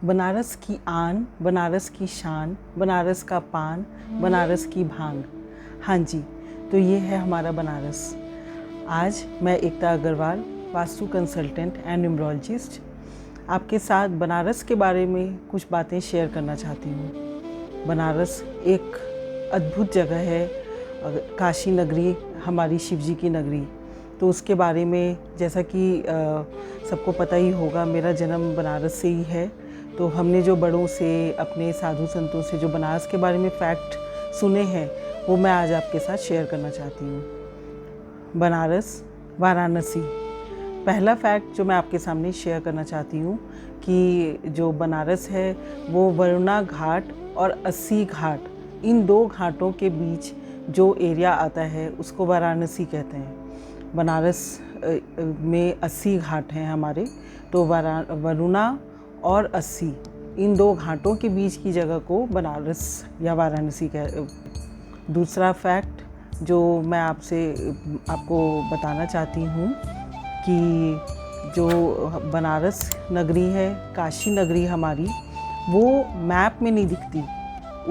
बनारस की आन, बनारस की शान, बनारस का पान, बनारस की भांग। हाँ जी, तो ये है हमारा बनारस। आज मैं Ekta Agrawal, vastu consultant and numerologist, आपके साथ बनारस के बारे में कुछ बातें शेयर करना चाहती हूँ। बनारस एक अद्भुत जगह है, काशी नगरी, हमारी शिवजी की नगरी। तो उसके बारे में जैसा कि सबको पता ही होगा, मेरा जन्म बनारस से ही है। तो हमने जो बड़ों से, अपने साधु संतों से जो बनारस के बारे में फैक्ट सुने हैं, वो मैं आज आपके साथ शेयर करना चाहती हूँ। बनारस, वाराणसी। पहला फैक्ट जो मैं आपके सामने शेयर करना चाहती हूँ कि जो बनारस है वो वरुणा घाट और अस्सी घाट, इन दो घाटों के बीच जो एरिया आता है उसको वाराणसी कहते हैं। बनारस में 80 घाट हैं हमारे, तो वरुणा और 80, इन दो घाटों के बीच की जगह को बनारस या वाराणसी कह। दूसरा फैक्ट जो मैं आपको बताना चाहती हूँ कि जो बनारस नगरी है, काशी नगरी हमारी, वो मैप में नहीं दिखती।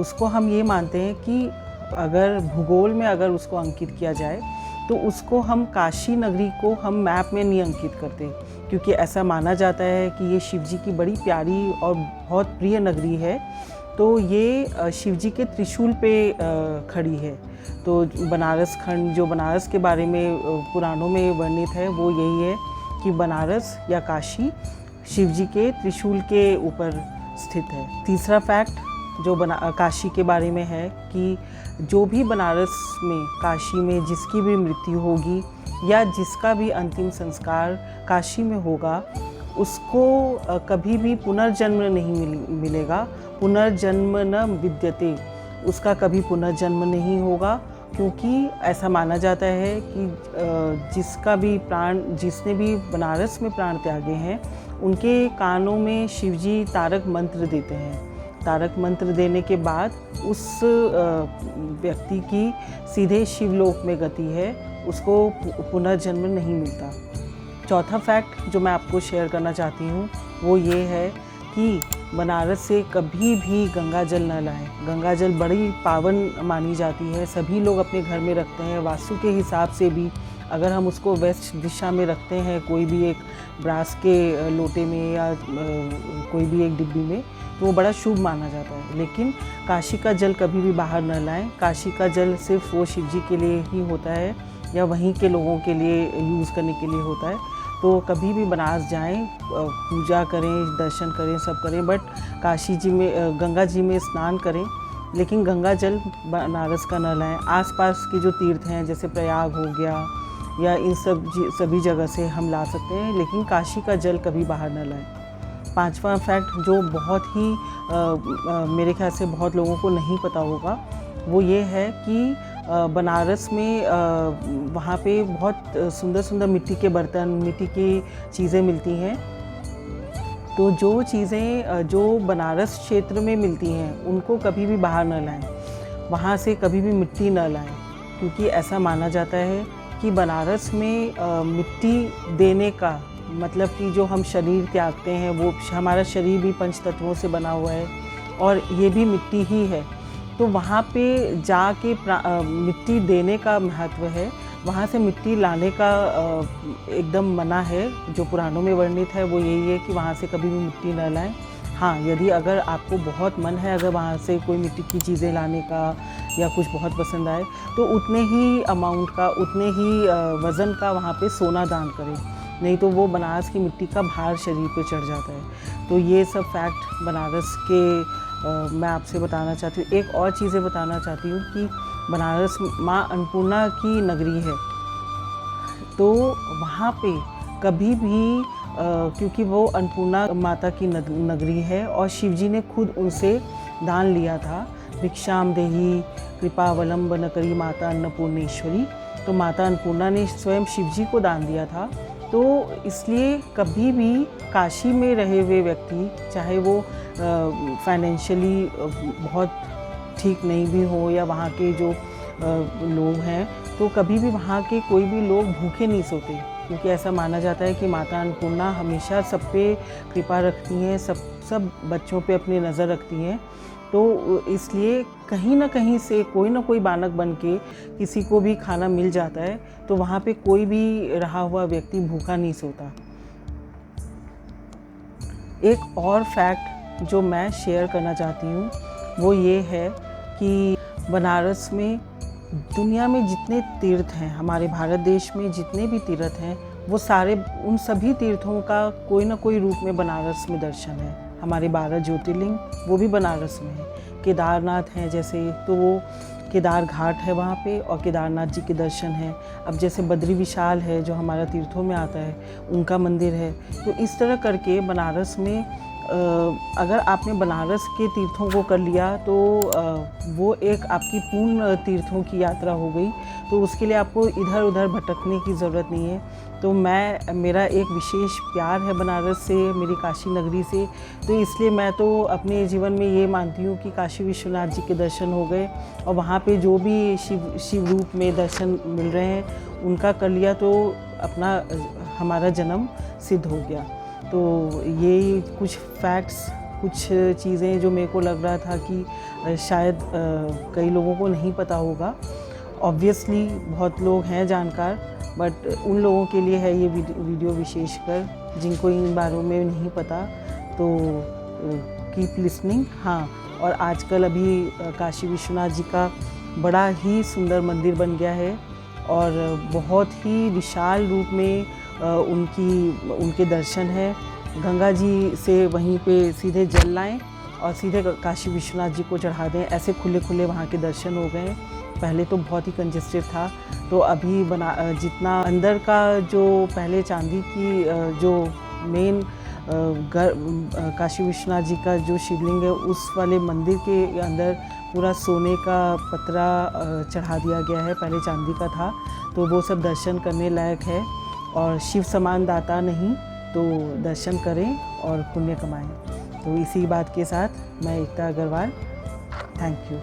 उसको हम ये मानते हैं कि अगर भूगोल में अगर उसको अंकित किया जाए तो उसको हम काशी नगरी को हम मैप में नहीं अंकित करते, क्योंकि ऐसा माना जाता है कि ये शिवजी की बड़ी प्यारी और बहुत प्रिय नगरी है। तो ये शिवजी के त्रिशूल पे खड़ी है। तो बनारस खंड, जो बनारस के बारे में पुराणों में वर्णित है, वो यही है कि बनारस या काशी शिवजी के त्रिशूल के ऊपर स्थित है। तीसरा फैक्ट जो काशी के बारे में है कि जो भी बनारस में, काशी में जिसकी भी मृत्यु होगी या जिसका भी अंतिम संस्कार काशी में होगा, उसको कभी भी पुनर्जन्म नहीं मिलेगा। पुनर्जन्म न विद्यते, उसका कभी पुनर्जन्म नहीं होगा, क्योंकि ऐसा माना जाता है कि जिसने भी बनारस में प्राण त्यागे हैं, उनके कानों में शिवजी तारक मंत्र देते हैं। तारक मंत्र देने के बाद उस व्यक्ति की सीधे शिवलोक में गति है, उसको पुनर्जन्म नहीं मिलता। चौथा फैक्ट जो मैं आपको शेयर करना चाहती हूँ वो ये है कि बनारस से कभी भी गंगा जल न लाएं। गंगा जल बड़ी पावन मानी जाती है, सभी लोग अपने घर में रखते हैं। वास्तु के हिसाब से भी अगर हम उसको वेस्ट दिशा में रखते हैं, कोई भी एक ब्रास के लोटे में या कोई भी एक डिब्बी में, तो वो बड़ा शुभ माना जाता है। लेकिन काशी का जल कभी भी बाहर न लाएं। काशी का जल सिर्फ वो शिवजी के लिए ही होता है या वहीं के लोगों के लिए यूज़ करने के लिए होता है। तो कभी भी बनारस जाएं, पूजा करें, दर्शन करें, सब करें, बट काशी जी में, गंगा जी में स्नान करें, लेकिन गंगा जल बनारस का न लाएं। आसपास के जो तीर्थ हैं, जैसे प्रयाग हो गया या इन सभी जगह से हम ला सकते हैं, लेकिन काशी का जल कभी बाहर न लाएं। पांचवा फैक्ट जो बहुत ही मेरे ख्याल से बहुत लोगों को नहीं पता होगा, वो ये है कि बनारस में वहाँ पे बहुत सुंदर सुंदर मिट्टी के बर्तन, मिट्टी की चीज़ें मिलती हैं। तो जो चीज़ें जो बनारस क्षेत्र में मिलती हैं, उनको कभी भी बाहर न लाएं। वहाँ से कभी भी मिट्टी न लाएं, क्योंकि ऐसा माना जाता है कि बनारस में मिट्टी देने का मतलब कि जो हम शरीर त्यागते हैं, वो हमारा शरीर भी पंच तत्वों से बना हुआ है और ये भी मिट्टी ही है। तो वहाँ पे जाके मिट्टी देने का महत्व है। वहाँ से मिट्टी लाने का एकदम मना है। जो पुराणों में वर्णित है वो यही है कि वहाँ से कभी भी मिट्टी न लाएं। हाँ, यदि अगर आपको बहुत मन है, अगर वहाँ से कोई मिट्टी की चीज़ें लाने का या कुछ बहुत पसंद आए, तो उतने ही अमाउंट का, उतने ही वज़न का वहाँ पे सोना दान करें, नहीं तो वो बनारस की मिट्टी का भार शरीर पे चढ़ जाता है। तो ये सब फैक्ट बनारस के मैं आपसे बताना चाहती हूँ। एक और चीज़ें बताना चाहती हूँ कि बनारस माँ अन्नपूर्णा की नगरी है, तो वहाँ पे कभी भी क्योंकि वो अन्नपूर्णा माता की नगरी है और शिवजी ने खुद उनसे दान लिया था, भिक्षाम देही कृपावलंबन करी माता अन्नपूर्णेश्वरी। तो माता अन्नपूर्णा ने स्वयं शिवजी को दान दिया था। तो इसलिए कभी भी काशी में रहे हुए व्यक्ति, चाहे वो फाइनेंशियली बहुत ठीक नहीं भी हो या वहाँ के जो लोग हैं, तो कभी भी वहाँ के कोई भी लोग भूखे नहीं सोते। क्योंकि ऐसा माना जाता है कि माता अन्नपूर्णा हमेशा सब पे कृपा रखती हैं, सब बच्चों पे अपनी नज़र रखती हैं। तो इसलिए कहीं ना कहीं से कोई ना कोई बालक बन के किसी को भी खाना मिल जाता है, तो वहाँ पे कोई भी रहा हुआ व्यक्ति भूखा नहीं सोता। एक और फैक्ट जो मैं शेयर करना चाहती हूँ वो ये है कि बनारस में दुनिया में जितने तीर्थ हैं, हमारे भारत देश में जितने भी तीर्थ हैं, वो सारे उन सभी तीर्थों का कोई ना कोई रूप में बनारस में दर्शन है। हमारे 12 ज्योतिर्लिंग वो भी बनारस में है। केदारनाथ हैं जैसे, तो वो केदार घाट है वहाँ पे और केदारनाथ जी के दर्शन हैं। अब जैसे बद्री विशाल है जो हमारा तीर्थों में आता है, उनका मंदिर है। तो इस तरह करके बनारस में अगर आपने बनारस के तीर्थों को कर लिया तो वो एक आपकी पूर्ण तीर्थों की यात्रा हो गई। तो उसके लिए आपको इधर उधर भटकने की ज़रूरत नहीं है। तो मेरा एक विशेष प्यार है बनारस से, मेरी काशी नगरी से। तो इसलिए मैं तो अपने जीवन में ये मानती हूँ कि काशी विश्वनाथ जी के दर्शन हो गए और वहाँ पे जो भी शिव रूप में दर्शन मिल रहे हैं उनका कर लिया तो हमारा जन्म सिद्ध हो गया। तो ये कुछ फैक्ट्स, कुछ चीज़ें जो मेरे को लग रहा था कि शायद कई लोगों को नहीं पता होगा। ऑब्वियसली बहुत लोग हैं जानकार, बट उन लोगों के लिए है ये वीडियो विशेषकर जिनको इन बारों में नहीं पता। तो कीप लिसनिंग। हाँ, और आजकल अभी काशी विश्वनाथ जी का बड़ा ही सुंदर मंदिर बन गया है और बहुत ही विशाल रूप में उनके दर्शन हैं। गंगा जी से वहीं पे सीधे जल लाएं और सीधे काशी विश्वनाथ जी को चढ़ा दें, ऐसे खुले खुले वहाँ के दर्शन हो गए। पहले तो बहुत ही कंजेस्टेड था, तो अभी जितना अंदर का जो पहले चांदी की जो मेन काशी विश्वनाथ जी का जो शिवलिंग है उस वाले मंदिर के अंदर पूरा सोने का पतरा चढ़ा दिया गया है, पहले चांदी का था। तो वो सब दर्शन करने लायक है और शिव समान दाता नहीं, तो दर्शन करें और पुण्य कमाएं। तो इसी बात के साथ मैं एकता अग्रवाल, थैंक यू।